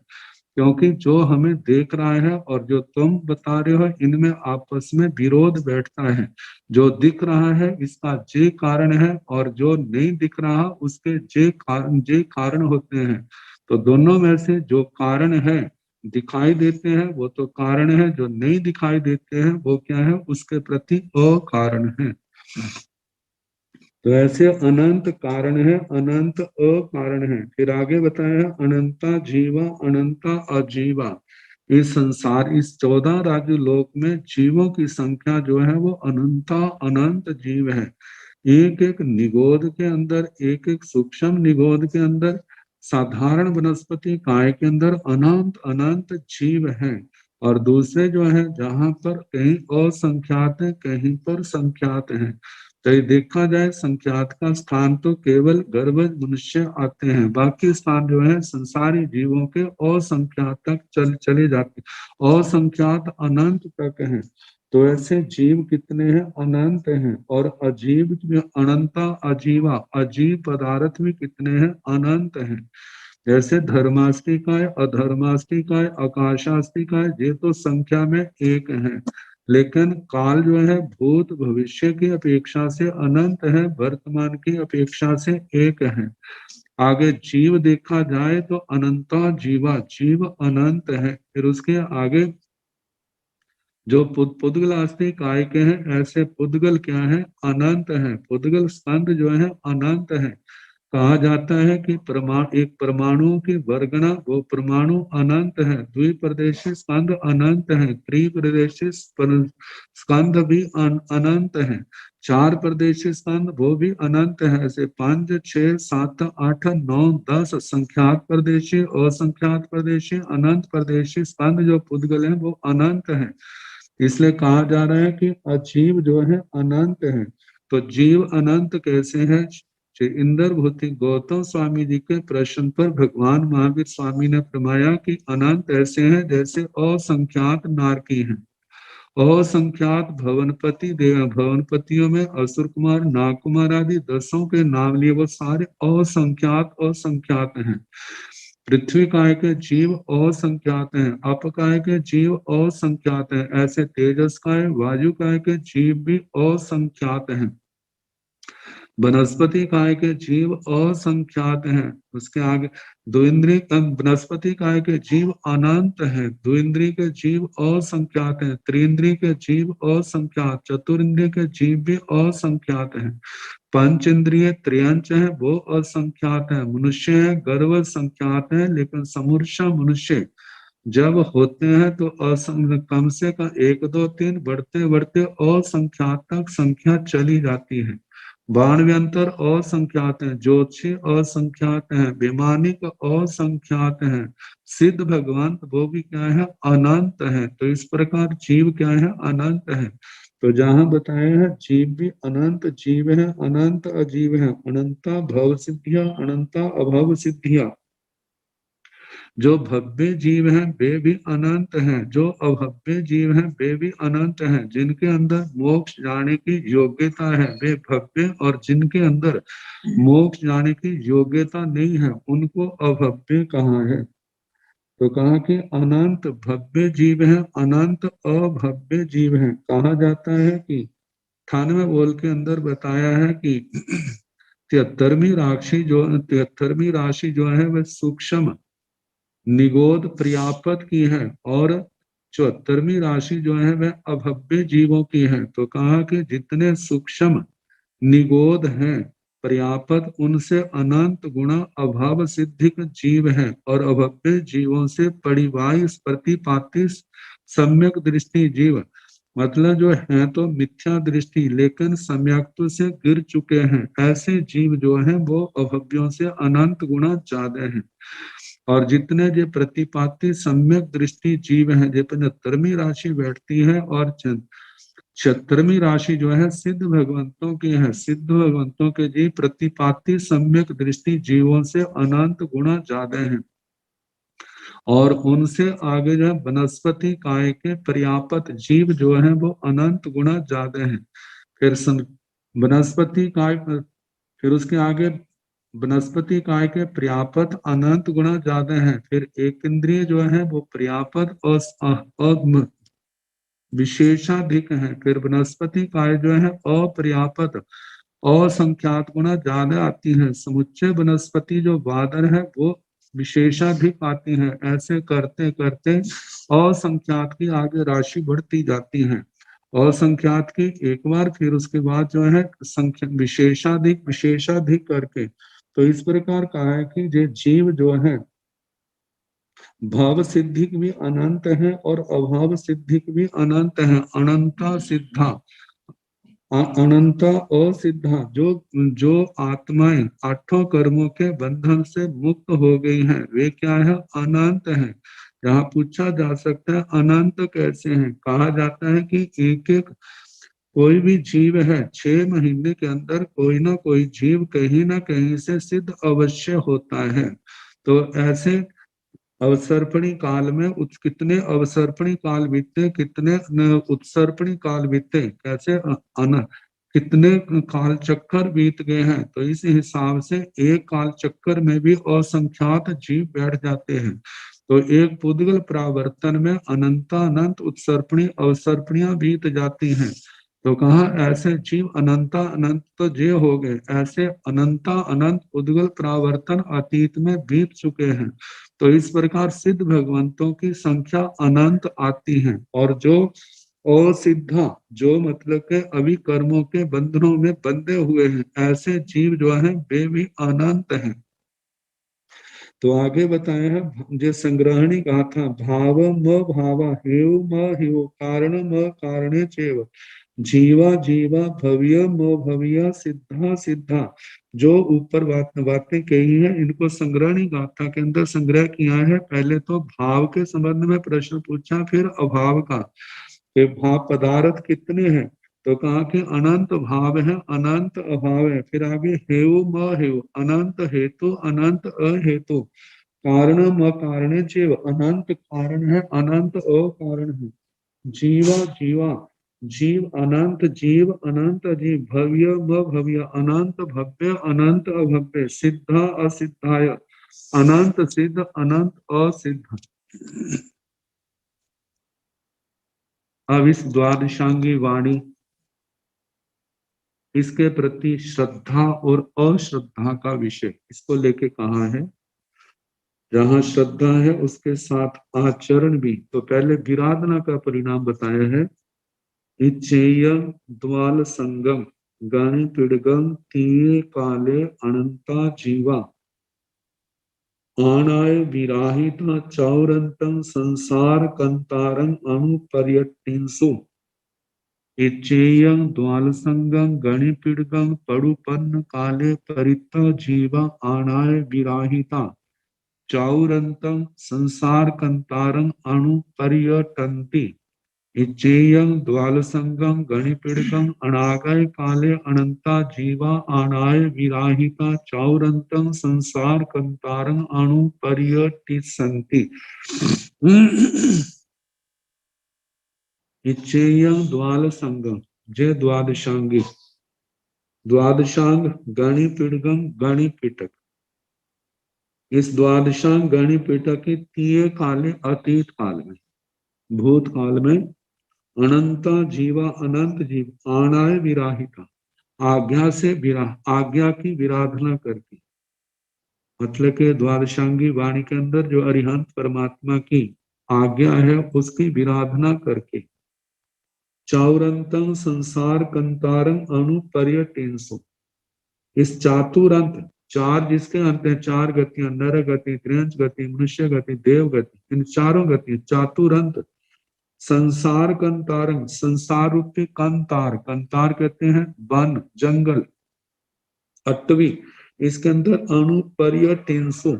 क्योंकि जो हमें देख रहा है और जो तुम बता रहे हो, इनमें आपस में विरोध बैठता है। जो दिख रहा है इसका जे कारण है, और जो नहीं दिख रहा उसके जे कारण होते हैं। तो दोनों में से जो कारण है दिखाई देते हैं वो तो कारण है, जो नहीं दिखाई देते हैं वो क्या है, उसके प्रति अकारण है। तो ऐसे अनंत कारण है, अनंत अकारण है। फिर आगे बताया है अनंता जीवा अनंता अजीवा। इस संसार, इस 14 राज्य लोक में जीवों की संख्या जो है वो अनंता अनंत जीव है। एक एक निगोद के अंदर, एक एक सूक्ष्म निगोद के अंदर, साधारण वनस्पति काय के अंदर अनंत अनंत जीव हैं। और दूसरे जो है जहां पर कहीं असंख्यात है, कहीं पर संख्यात है। तो ये देखा जाए संख्यात का स्थान तो केवल गर्भज मनुष्य आते हैं, बाकी स्थान जो है संसारी जीवों के असंख्यात तक चले जाते, असंख्यात अनंत तक हैं। तो ऐसे जीव कितने हैं, अनंत हैं। और अजीव में अनंता अजीवा, अजीव पदार्थ भी कितने हैं, अनंत हैं। जैसे धर्मास्तिकाय, अधर्मास्तिकाय, आकाशास्तिकाय, ये तो संख्या में एक है, लेकिन काल जो है भूत भविष्य की अपेक्षा से अनंत है, वर्तमान की अपेक्षा से एक है। आगे जीव देखा जाए तो अनंता जीवा, जीव अनंत है। फिर उसके आगे जो पुद्गल आस्तिक काय के हैं, ऐसे पुद्गल क्या है, अनंत है। पुद्गल स्कंद जो है अनंत है। कहा जाता है कि एक परमाणु की वर्गणा, वो परमाणु अनंत है। द्विप्रदेशी स्कंद अनंत है, त्रिप्रदेशी स्कंद भी अनंत है, चार प्रदेशी स्कंद वो भी अनंत है। ऐसे 5, 6, 7, 8, 9, 10 संख्यात प्रदेशी, असंख्यात प्रदेशी, अनंत प्रदेशी स्कंद जो पुद्गल है वो अनंत है। इसलिए कहा जा रहा है कि अजीव जो है अनंत है। तो जीव अनंत कैसे है, श्री इंदर भूति गौतम स्वामी जी के प्रश्न पर भगवान महावीर स्वामी ने फरमाया कि अनंत ऐसे हैं जैसे असंख्यात नारकी हैं। असंख्यात भवनपति देव, भवनपतियों में असुर कुमार, नाग कुमार आदि 10 के नाम लिए, वो सारे असंख्यात असंख्यात हैं। पृथ्वी काय के जीव असंख्यात हैं, अप काय के जीव असंख्यात हैं, ऐसे तेजस काय, वायु काय के जीव भी असंख्यात हैं। वनस्पति काय के जीव असंख्यात हैं। उसके आगे द्विंद्रिय, वनस्पति काय के जीव अनंत हैं, द्विंद्रिय के जीव असंख्यात हैं, त्रिंद्रिय के जीव असंख्यात, चतुरिंद्रिय के जीव भी असंख्यात हैं, पंच इंद्रिय त्रियंच है वो असंख्यात है, मनुष्य है गर्व संख्यात है, लेकिन समूर्छा मनुष्य जब होते हैं तो कम से कम 1, 2, 3 बढ़ते बढ़ते असंख्यात तक संख्या चली जाती है। बाण व्यंतर असंख्यात हैं, ज्योतिषी असंख्यात हैं, वैमानिक असंख्यात हैं, सिद्ध भगवान वो भी क्या है, अनंत है। तो इस प्रकार जीव क्या है, अनंत है। तो जहां बताया है जीव भी अनंत जीव है, अनंत अजीव है, अनंता भव सिद्धिया, अनंता अभव सिद्धिया। जो भव्य जीव हैं वे भी अनंत हैं, जो अभव्य जीव हैं वे भी अनंत हैं। जिनके अंदर मोक्ष जाने की योग्यता है वे भव्य, और जिनके अंदर मोक्ष जाने की योग्यता नहीं है उनको अभव्य कहा है। तो कहा कि अनंत भव्य जीव है, अनंत अभव्य जीव है। कहा जाता है कि 98वें बोल के अंदर बताया है कि 73वीं राशि जो है वह सूक्ष्म निगोद प्रियापत की है, और 74वीं राशि जो है वह अभव्य जीवों की है। तो कहा कि जितने सूक्ष्म निगोद हैं पर्यापत, उनसे अनंत गुणा अभाव सिद्धिक जीव है, और अभव्य जीवों से परिवाही प्रतिपाती सम्यक दृष्टि जीव, मतलब जो है तो मिथ्या दृष्टि लेकिन सम्यक्त से गिर चुके हैं, ऐसे जीव जो हैं वो अभव्यों से अनंत गुणा ज्यादा हैं। और जितने जो प्रतिपाती सम्यक दृष्टि जीव हैं, जो 75वीं राशि बैठती है, और 76वीं राशि जो है सिद्ध भगवंतों की है। सिद्ध भगवंतों के जी प्रतिपाती सम्यक दृष्टि जीवों से अनंत गुणा ज्यादा है, और उनसे आगे जो है वनस्पति काय के पर्यापत जीव जो है वो अनंत गुणा ज्यादा है। फिर वनस्पति काय, फिर उसके आगे वनस्पति काय के पर्यापत अनंत गुणा ज्यादा है। फिर एक इंद्रिय जो है वो पर्यापत और विशेषाधिक है। फिर वनस्पति काय जो है अपर्यापत असंख्यात गुणा ज्यादा आती है। समुच्चय वनस्पति जो बादर है वो विशेषाधिक आती है। ऐसे करते करते असंख्यात की आगे राशि बढ़ती जाती है। असंख्यात की एक बार, फिर उसके बाद जो है संख्या विशेषाधिक विशेषाधिक करके। तो इस प्रकार कहा है कि ये जीव जो है भाव सिद्धि भी अनंत है और अभाव सिद्धि भी अनंत है। अनंता सिद्धा, अनंत असिद्धा, जो जो आत्माएं आठों कर्मों के बंधन से मुक्त हो गई हैं वे क्या है? अनंत है। यहाँ पूछा जा सकता है अनंत कैसे हैं? कहा जाता है कि एक एक कोई भी जीव है 6 महीने के अंदर कोई ना कोई जीव कहीं ना कहीं से सिद्ध अवश्य होता है। तो ऐसे अवसर्पणी काल में कितने अवसर्पणी काल बीते, कितने उत्सर्पणी काल बीते, कैसे कितने काल चक्कर बीत गए हैं। तो इस हिसाब से एक काल चक्कर में भी असंख्यात जीव बैठ जाते हैं। तो एक पुद्गल प्रावर्तन में अनंता अनंत उत्सर्पणी अवसर्पणियां बीत जाती हैं। तो कहा ऐसे जीव अनंता अनंत तो जे हो गए, ऐसे अनंता अनंत उद्गल प्रावर्तन अतीत में बीत चुके हैं। तो इस प्रकार सिद्ध भगवंतों की संख्या अनंत आती है, और जो असिद्धा, जो मतलब के अभी कर्मों के बंधनों में बंधे हुए हैं, ऐसे जीव जो है वे भी अनंत हैं। तो आगे बताया है जो संग्रहणी कहा था, भाव म भाव हेव म हेव कारण म कारणे चेव जीवा जीवा भव्य म भव्य सिद्धा सिद्धा। जो ऊपर बातें कही है इनको संग्रहणी गाथा के अंदर संग्रह किया है। पहले तो भाव के संबंध में प्रश्न पूछा, फिर अभाव का, कि भाव पदार्थ कितने हैं। तो कहा कि अनंत भाव है, अनंत अभाव है। फिर आगे हेव म हेव, अनंत हेतु अनंत अहेतु, कारण म कारणे जीव, अनंत कारण है अनंत अकारण है। जीवा जीवा, जीव अनंत जीव अनंत जीव, भव्य व भव्य, अनंत भव्य अनंत अभव्य, सिद्धा असिद्धाय, अनंत सिद्ध अनंत असिद्ध। अब इस द्वादशांगी वाणी, इसके प्रति श्रद्धा और अश्रद्धा का विषय, इसको लेके कहा है। जहाँ श्रद्धा है उसके साथ आचरण भी। तो पहले विराधना का परिणाम बताया है। इच्छेय द्वाल संगम गण पिडगम तीये काले अनंता जीवा आनाय विराहिता चौरंतं संसार कंतारं अनुपर्यटिंसु। इच्छेयं द्वाल संगम गणि पिडगम पड़ुपन्न काले परिता जीवा आनाय विराहिता चौरंतं संसार कंतारं अनुपर्यटन्ति। इच्चेयं द्वालसंगम गणिपीड़कम अनागय काले अनंता जीवा आनाय विराहिता चौरंतं संसार कंतारं अणु पर्यटिसन्ति। इच्चेयं द्वालसंगम जे द्वादशांगी, द्वादशांग गणिपीड़गम गणिपीठक, इस द्वादशांग गणिपीठक के तीय काले अतीत काल में, भूतकाल में अनंता जीवा अनंत जीव आनाय विराहिता आज्ञा से आज्ञा की विराधना करती, मतलब के द्वादशांगी वाणी के अंदर जो अरिहंत परमात्मा की आज्ञा है उसकी विराधना करके चौरंतं संसार कंतारं अणु पर्यटेंसु, इस चातुरंत चार जिसके अंत है, चार गतियां नर गति, त्रियंच गति, मनुष्य गति, देव गति, इन चारों गति चातुरंत संसार कंतारं, संसार रूपी कंतार, कंतार कहते हैं वन जंगल, अटवी, इसके अंदर अनुपर्यटेंसु,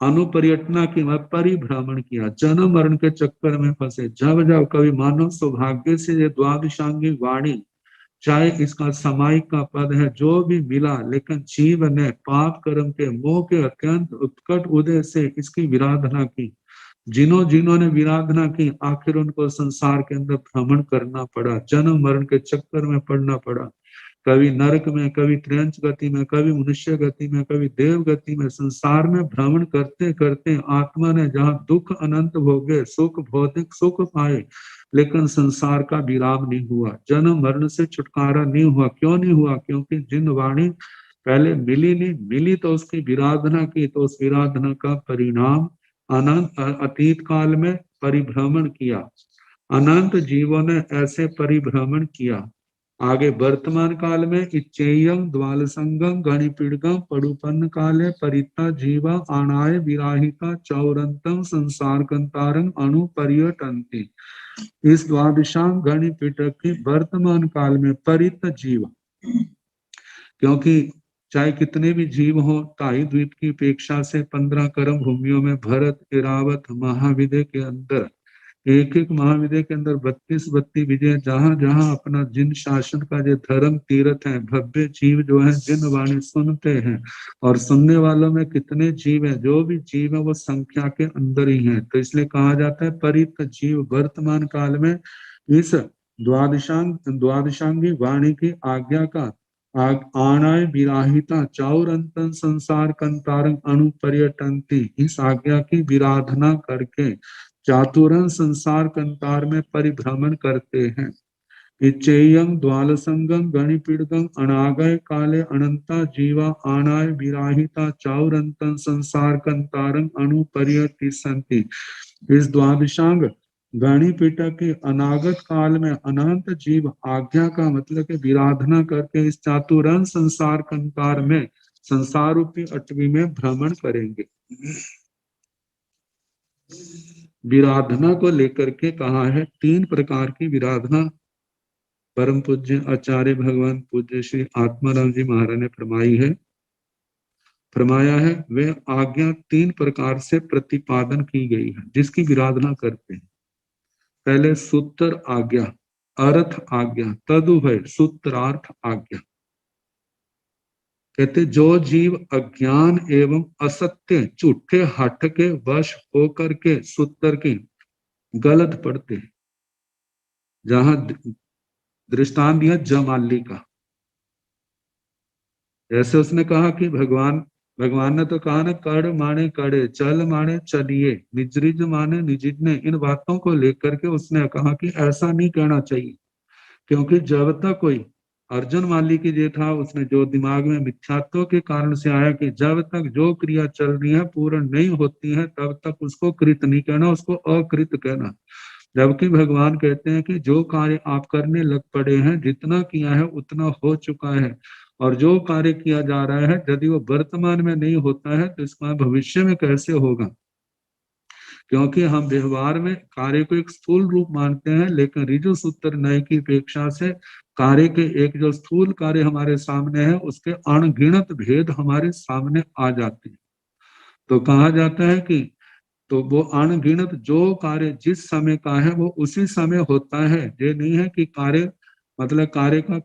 अनुपर्यटना की परिभ्रमण किया, जन्म मरण के चक्कर में फंसे। जब जब कभी मानव सौभाग्य से ये द्वादशांगी वाणी, चाहे इसका समायिक का पद है, जो भी मिला, लेकिन जीव ने पाप कर्म के मोह के अत्यंत उत्कट उदय से इसकी विराधना की, जिन्होंने विराधना की, आखिर उनको संसार के अंदर भ्रमण करना पड़ा, जन्म मरण के चक्कर में पड़ना पड़ा, कभी नरक में, कभी त्रियंच गति में, कभी मनुष्य गति में, कभी देव गति में, संसार में भ्रमण करते करते आत्मा ने जहाँ दुख अनंत भोगे, सुख भौतिक सुख पाए, लेकिन संसार का विराम नहीं हुआ, जन्म मरण से छुटकारा नहीं हुआ। क्यों नहीं हुआ? क्योंकि जिन वाणी पहले मिली नहीं, मिली तो उसकी विराधना की, तो उस विराधना का परिणाम अनंत अतीत काल में परिभ्रमण किया, अनंत जीवों ने ऐसे परिभ्रमण किया। आगे वर्तमान काल में इच्चेयं द्वालसंगम गणिपीड़गम पड़ुपन्न काले परिता जीवा आनाय विराहिता चौरंतं संसार कंतारं अणु पर्यटन्ति, इस द्वादशांग गणिपीठक की वर्तमान काल में परित जीव, क्योंकि चाहे कितने भी जीव हो, ताई द्वीप की अपेक्षा से 15 कर्म भूमियों में भरत, इरावत, महाविदय के अंदर, एक एक महाविदय के अंदर 32 विजय, जहां जहां अपना जिन शासन का जो धर्म तीर्थ है, भव्य जीव जो है, जिन वाणी सुनते हैं, और सुनने वालों में कितने जीव है, जो भी जीव है वो संख्या के अंदर ही है, तो इसलिए कहा जाता है परित जीव। वर्तमान काल में इस द्वादशांगी वाणी की आज्ञा का आनाय विराहिता चौरंतन संसार कंतारं अणु पर्यटन्ति, इस आज्ञा की विराधना करके चातुरं संसार कंतार में परिभ्रमण करते हैं। इच्चेयं द्वालसंगम गणिपीड़गम अनागय काले अनंता जीवा आनाय विराहिता चौरंतन संसार कंतारं अणु पर्यटिसन्ति, इस द्वादशांग गणिपीठक के अनागत काल में अनंत जीव आज्ञा का मतलब के विराधना करके इस चातुरं संसार कंतार में, संसार रूपी अटवी में भ्रमण करेंगे। विराधना को लेकर के कहा है 3 प्रकार की विराधना परम पूज्य आचार्य भगवान पूज्य श्री आत्माराम जी महाराज ने फरमाया है। वे आज्ञा 3 प्रकार से प्रतिपादन की गई है जिसकी विराधना करते हैं। पहले सूत्र आज्ञा, अर्थ आज्ञा, तदुभय सूत्रार्थ आज्ञा। कहते जो जीव अज्ञान एवं असत्य झूठे हठ के वश होकर के सूत्र की गलत पढ़ते, जहां दृष्टांत दिया जमाली का, जैसे उसने कहा कि भगवान ने तो कहा ना, कड़ माने कड़े, चल माने चलिए, निजरिज माने निजिजने, इन बातों को लेकर के उसने कहा कि ऐसा नहीं कहना चाहिए, क्योंकि जब तक कोई अर्जुन माली की ये था, उसने जो दिमाग में मिथ्यात्व के कारण से आया कि जब तक जो क्रिया चल रही है पूर्ण नहीं होती है तब तक उसको कृत नहीं कहना, उसको अकृत कहना। जबकि भगवान कहते हैं कि जो कार्य आप करने लग पड़े हैं, जितना किया है उतना हो चुका है, और जो कार्य किया जा रहा है यदि वो वर्तमान में नहीं होता है तो इसका भविष्य में कैसे होगा। क्योंकि हम व्यवहार में कार्य को एक स्थूल रूप मानते हैं, लेकिन ऋजु सूत्र न्याय की अपेक्षा से कार्य के एक जो स्थूल कार्य हमारे सामने है उसके अनगिनत भेद हमारे सामने आ जाते हैं। तो कहा जाता है कि तो वो अनगिनत जो कार्य जिस समय का है वो उसी समय होता है। ये नहीं है कि कार्य मतलब कार्य का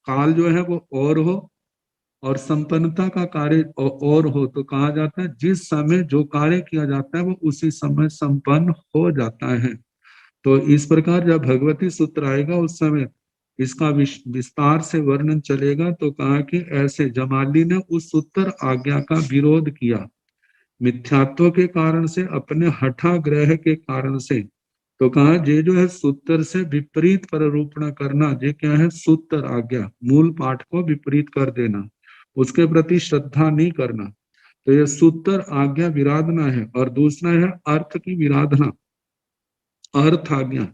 काल जो है वो और हो और संपन्नता का कार्य और हो। तो कहा जाता है जिस समय जो कार्य किया जाता है वो उसी समय संपन्न हो जाता है। तो इस प्रकार जब भगवती सूत्र आएगा उस समय इसका विस्तार से वर्णन चलेगा। तो कहा कि ऐसे जमाली ने उस सूत्र आज्ञा का विरोध किया मिथ्यात्व के कारण से, अपने हठाग्रह के कारण से। तो कहा ये जो है सूत्र से विपरीत प्ररूपणा करना, ये क्या है? सूत्र आज्ञा, मूल पाठ को विपरीत कर देना, उसके प्रति श्रद्धा नहीं करना। तो ये सूत्र आज्ञा विराधना है। और दूसरा है अर्थ की विराधना, अर्थ आज्ञा।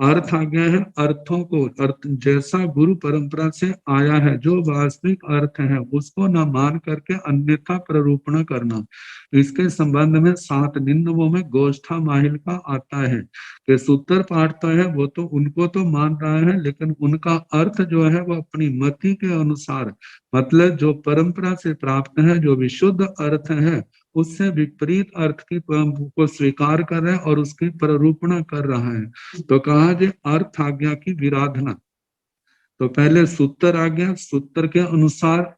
अर्थ आज्ञा है अर्थों को, अर्थ जैसा गुरु परंपरा से आया है जो वास्तविक अर्थ है उसको न मान करके अन्यथा प्ररूपण करना। इसके संबंध में 7 निंदवों में गोष्ठा माहिल का आता है कि सूत्र पाठता है वो तो उनको तो मान रहा है, लेकिन उनका अर्थ जो है वो अपनी मति के अनुसार, मतलब जो परंपरा से प्राप्त है, जो विशुद्ध अर्थ है उससे विपरीत अर्थ की को स्वीकार कर रहा है और उसकी प्ररूपणा कर रहा है। तो कहा जे अर्थ आज्ञा की विराधना। तो पहले सूत्र आज्ञा, सूत्र के अनुसार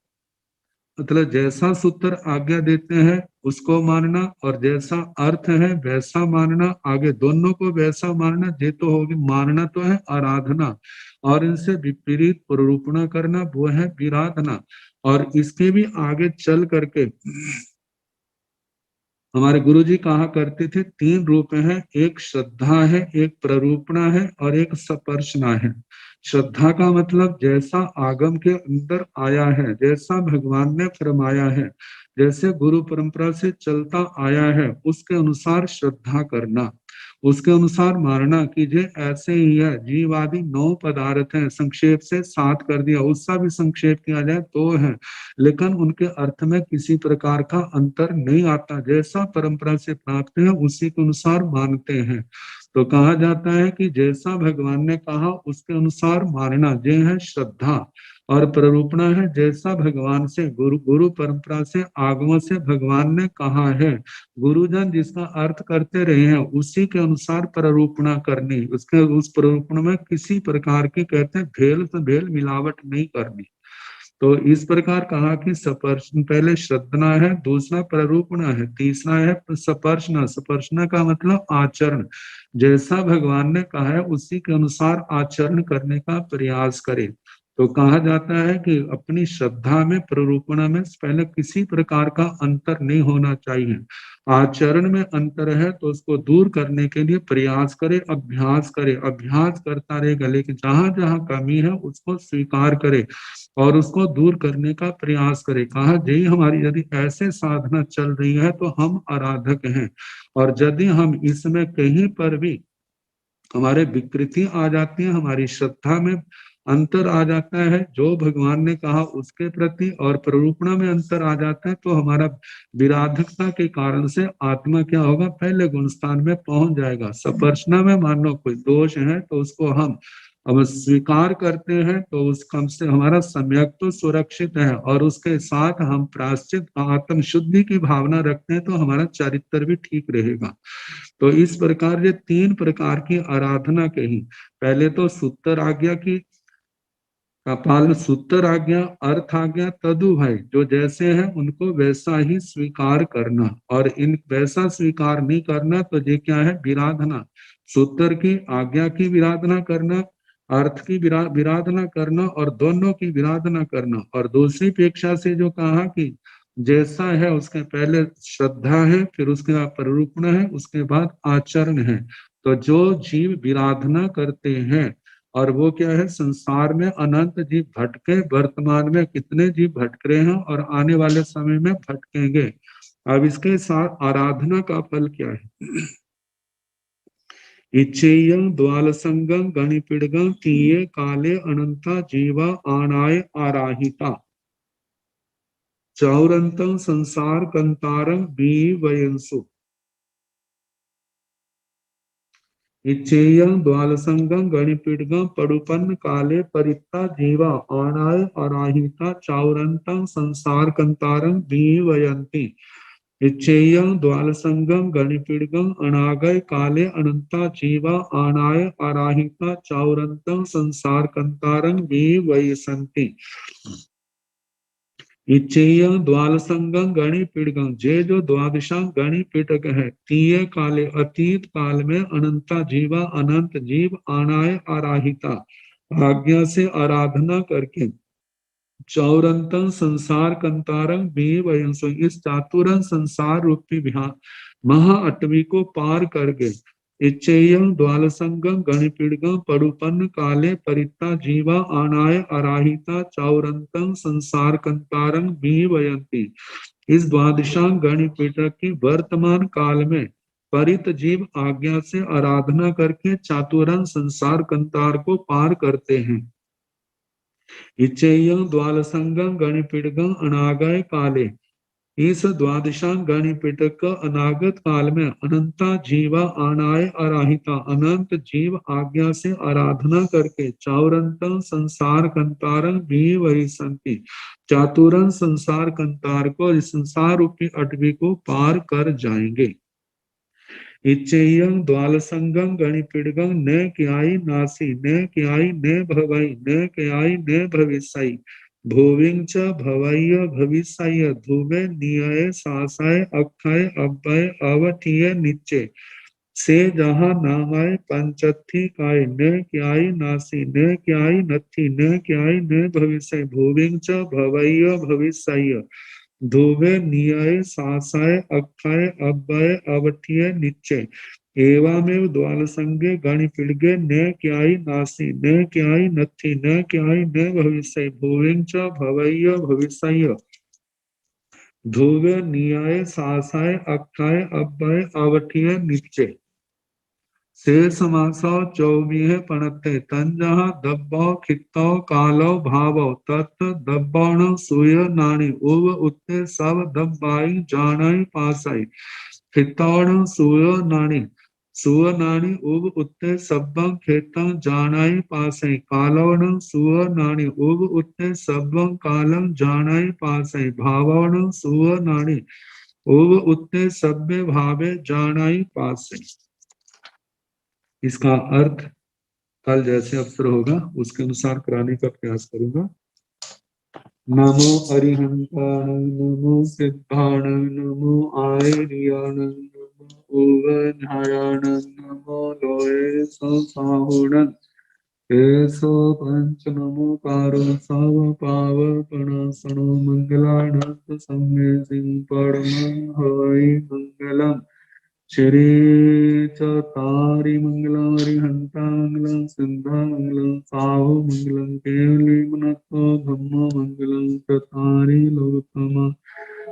मतलब जैसा सूत्र आज्ञा देते हैं उसको मानना, और जैसा अर्थ है वैसा मानना, आगे दोनों को वैसा मानना। ये तो होगी मानना तो है आराधना, और इनसे विपरीत प्ररूपणा करना वो है विराधना। और इसके भी आगे चल करके हमारे गुरुजी कहा करते थे 3 रूप हैं, एक श्रद्धा है, एक प्ररूपणा है और एक सपर्शना है। श्रद्धा का मतलब जैसा आगम के अंदर आया है, जैसा भगवान ने फरमाया है, जैसे गुरु परंपरा से चलता आया है उसके अनुसार श्रद्धा करना, उसके अनुसार मानना कि ये ऐसे ही है। जीवादि 9 पदार्थ हैं, संक्षेप से 7 कर दिया, उसका भी संक्षेप किया जाए तो है, लेकिन उनके अर्थ में किसी प्रकार का अंतर नहीं आता। जैसा परंपरा से प्राप्त है उसी के अनुसार मानते हैं। तो कहा जाता है कि जैसा भगवान ने कहा उसके अनुसार मानना, ये है श्रद्धा। और प्ररूपणा है जैसा भगवान से गुरु परंपरा से आगमन से भगवान ने कहा है, गुरुजन जिसका अर्थ करते रहे हैं उसी के अनुसार प्ररूपणा करनी, उसके उस प्ररूपण में किसी प्रकार की कहते हैं भेल से भेल मिलावट नहीं करनी। तो इस प्रकार कहा कि सपर्शन, पहले श्रद्धना है, दूसरा प्ररूपणा है, तीसरा है सपर्शना। सपर्शना का मतलब आचरण, जैसा भगवान ने कहा है उसी के अनुसार आचरण करने का प्रयास करे। तो कहा जाता है कि अपनी श्रद्धा में, प्ररूपणा में पहले किसी प्रकार का अंतर नहीं होना चाहिए। आचरण में अंतर है तो उसको दूर करने के लिए प्रयास करे, अभ्यास करे, अभ्यास करता रहेगा, लेकिन जहां जहां कमी है उसको स्वीकार करे और उसको दूर करने का प्रयास करे। कहा यही हमारी यदि ऐसे साधना चल रही है तो हम आराधक हैं। और यदि हम इसमें कहीं पर भी हमारे विकृति आ जाती है, हमारी श्रद्धा में अंतर आ जाता है जो भगवान ने कहा उसके प्रति, और प्ररूपणा में अंतर आ जाता है, तो हमारा विराधकता के कारण से आत्मा क्या होगा? पहले गुण स्थान में पहुंच जाएगा। सपर्शना में मान लो कोई दोष है तो उसको हम अब स्वीकार करते हैं तो उस कम से हमारा सम्यक तो सुरक्षित है, और उसके साथ हम प्रायश्चित आत्म शुद्धि की भावना रखते हैं तो हमारा चरित्र भी ठीक रहेगा। तो इस प्रकार ये 3 प्रकार की आराधना कही। पहले तो सूत्र आज्ञा की का पालन, सूत्र आज्ञा, अर्थ आज्ञा, तदु भाई जो जैसे हैं उनको वैसा ही स्वीकार करना, और इन वैसा स्वीकार नहीं करना तो ये क्या है? विराधना। सूत्र की आज्ञा की विराधना करना, अर्थ की विराधना करना और दोनों की विराधना करना। और दूसरी पेक्षा से जो कहा कि जैसा है उसके पहले श्रद्धा है, फिर उसके बाद प्ररूपण है, उसके बाद आचरण है। तो जो जीव विराधना करते हैं, और वो क्या है? संसार में अनंत जीव भटके, वर्तमान में कितने जीव भटक रहे हैं और आने वाले समय में भटकेंगे। अब इसके साथ आराधना का फल क्या है? इच्छेयं द्वाल संगम गणिपिड़गं तीये काले अनंता जीवा आनाय आराहिता चौरंतं संसार कंतारं बी वयंसु। इच्छेयं द्वालसंगं गणिपीडगं पड़ुपन्न काले परित्ता जीवा आनाय अराहिता चौरंतं संसार कंतारं बीवयंती। इच्छेयं द्वालसंगम गणिपीडगम अनागय काले अनंता जीवा आनाय अराहिता चौरंतं संसार कंतारं वे वयसंति। इच्छेय द्वालसंगम गणिपीडगम, जे जो द्वादशा गणिपीडक है, तीय काले अतीत काल में अनंता जीवा अनंत जीव आनाय आराहिता आज्ञा से आराधना करके चौरंतन संसार कंतारंग भी वयंसो, इस चातुरन संसार रूपी विहार महा अटवी को पार कर गए। इच्छेयं द्वालसंगम गणिपीडगम परुपन्न काले परिता जीवा आनाय अराहिता चौरंतन संसार कंतारंग भी वयंती, इस द्वादशांग गणिपीडक की वर्तमान काल में परित जीव आज्ञा से आराधना करके चातुरन संसार कंतार को पार करते हैं। इच्छेयं द्वालसंगम गणिपीडगम अनागय काले, इस द्वादशांग गणिपीडक अनागत काल में अनंता जीवा आनाय अराहिता, अनंत जीव आज्ञा से आराधना करके चौरंतं संसार कंतारं भी वही संति, चातुरन संसार कंतार को, इस संसार रूपी अटवी को पार कर जाएंगे। इच्छेयं द्वालसंगम गणिपीडगम न क्याई नासी न क्याई न भवई न क्याई न भविष्यई भूविंग च भवय भविष्य ध्रुवे नियय सासाय अक्षय अव्यय अवठीय निश्चय से जहाँ नामाय पंचथी काय न क्याई नासी न क्याई नथी न क्याई न भविष्य भूविंग च भवय भविष्य ध्रुवे नियय सासाय अक्षय अव्यय अवठीय निश्चय एवामेव द्वालसंगे गणिपीडगे न क्याई नासी न क्याई नथी न क्याई न भविष्य भूविंग च भवय भविष्य ध्रुवे नियय सासाय अक्षय अव्यय अवठीय निश्चय से समासो चौमीह पणते तंजह दब्बो खित्तो कालो भावो तत् दब्बोण सूय नानी उव उत्ते सब दब्बाई जानाई पासाई खित्तोण सूय नानी सुव नानी उव उत्ते सब्बं खेतं जानाई पासाई कालोण सुव नानी उव उत्ते सब्बं कालं जानाई पासाई भावोण सुव नानी उव उत्ते सब्बे भावे जानाई पासाई। इसका अर्थ कल जैसे अवसर होगा उसके अनुसार कराने का प्रयास करूंगा। नमो अरिहंताण नमो सिद्धाण नमो आयर्याण नमो ओवधायाण नमो लोये साहुण केशो पंच नमो कारो सव पावपणासनो मंगलानाथ सम्मेसिं परमं हवै मंगलम् श्री चतारी मंगलम हरिहंतांगलम सिद्धांगलम साहु मंगलम केवली मनतो धम्मो मंगलम चतारी लोकतमा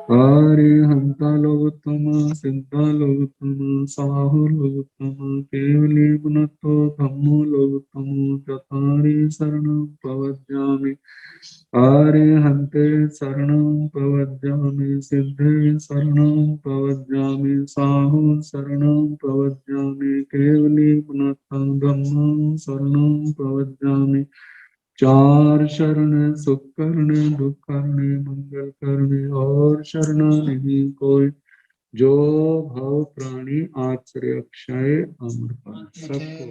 हरिहंता लोकतमा सिद्धा लोकतमा साहु लोकतमा केवली मनतो धम्मो लोकतमो चतारी शरणं प्रवज्जामि अरिहन्ते शरणं प्रवज्जामि सिद्धे शरणं प्रवज्जामि साहु शरणं प्रवज्जामि केवली पुनः धम्मं शरणं प्रवज्जामि। चार शरण सुख करने दुख करने मंगल करने और शरण नहीं कोई जो भव प्राणी आश्रय अक्षय अमर सबको